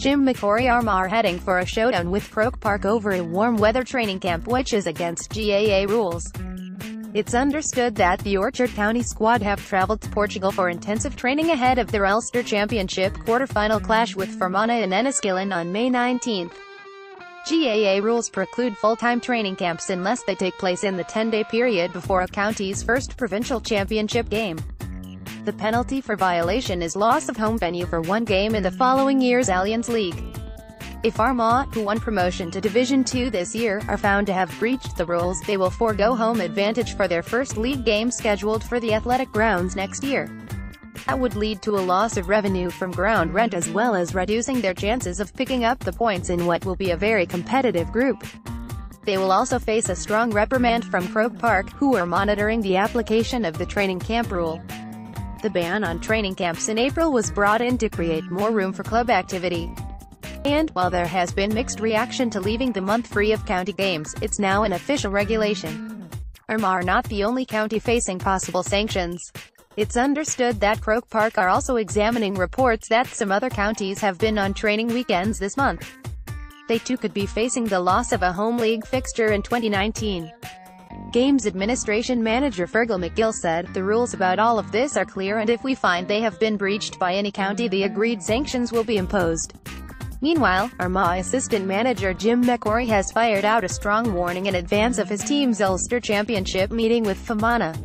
Jim McCorry Armagh are heading for a showdown with Croke Park over a warm weather training camp which is against GAA rules. It's understood that the Orchard County squad have travelled to Portugal for intensive training ahead of their Ulster Championship quarter-final clash with Fermanagh and Enniskillen on May 19. GAA rules preclude full-time training camps unless they take place in the 10-day period before a county's first provincial championship game. The penalty for violation is loss of home venue for one game in the following year's Alliance League. If Armagh, who won promotion to Division 2 this year, are found to have breached the rules, they will forego home advantage for their first league game scheduled for the athletic grounds next year. That would lead to a loss of revenue from ground rent as well as reducing their chances of picking up the points in what will be a very competitive group. They will also face a strong reprimand from Croke Park, who are monitoring the application of the training camp rule. The ban on training camps in April was brought in to create more room for club activity. And, while there has been mixed reaction to leaving the month free of county games, it's now an official regulation. Armagh are not the only county facing possible sanctions. It's understood that Croke Park are also examining reports that some other counties have been on training weekends this month. They too could be facing the loss of a home league fixture in 2019. Games Administration Manager Fergal McGill said, "The rules about all of this are clear and if we find they have been breached by any county the agreed sanctions will be imposed." Meanwhile, Armagh assistant manager Jim McCorry has fired out a strong warning in advance of his team's Ulster Championship meeting with Fermanagh.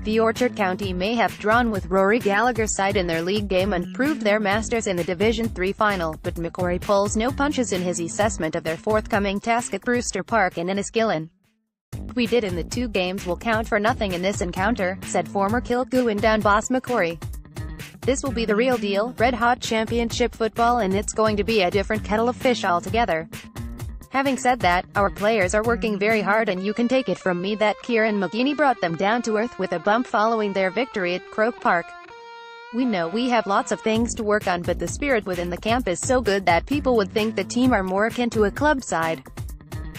The Orchard County may have drawn with Rory Gallagher's side in their league game and proved their masters in the Division 3 final, but McCorry pulls no punches in his assessment of their forthcoming task at Ulster Park in Enniskillen. "What we did in the two games will count for nothing in this encounter," said former Kilcoo down boss McCorry. "This will be the real deal, red-hot championship football, and it's going to be a different kettle of fish altogether." Having said that, our players are working very hard and you can take it from me that Kieran McGeeney brought them down to earth with a bump following their victory at Croke Park. We know we have lots of things to work on, but the spirit within the camp is so good that people would think the team are more akin to a club side.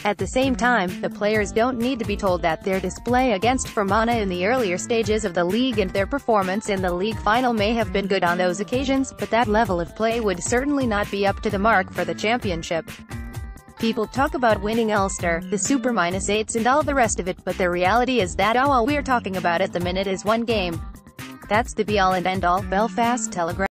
At the same time, the players don't need to be told that their display against Fermanagh in the earlier stages of the league and their performance in the league final may have been good on those occasions, but that level of play would certainly not be up to the mark for the championship. People talk about winning Ulster, the Super -8s and all the rest of it, but the reality is that all we're talking about at the minute is one game. That's the be-all and end-all. Belfast Telegraph.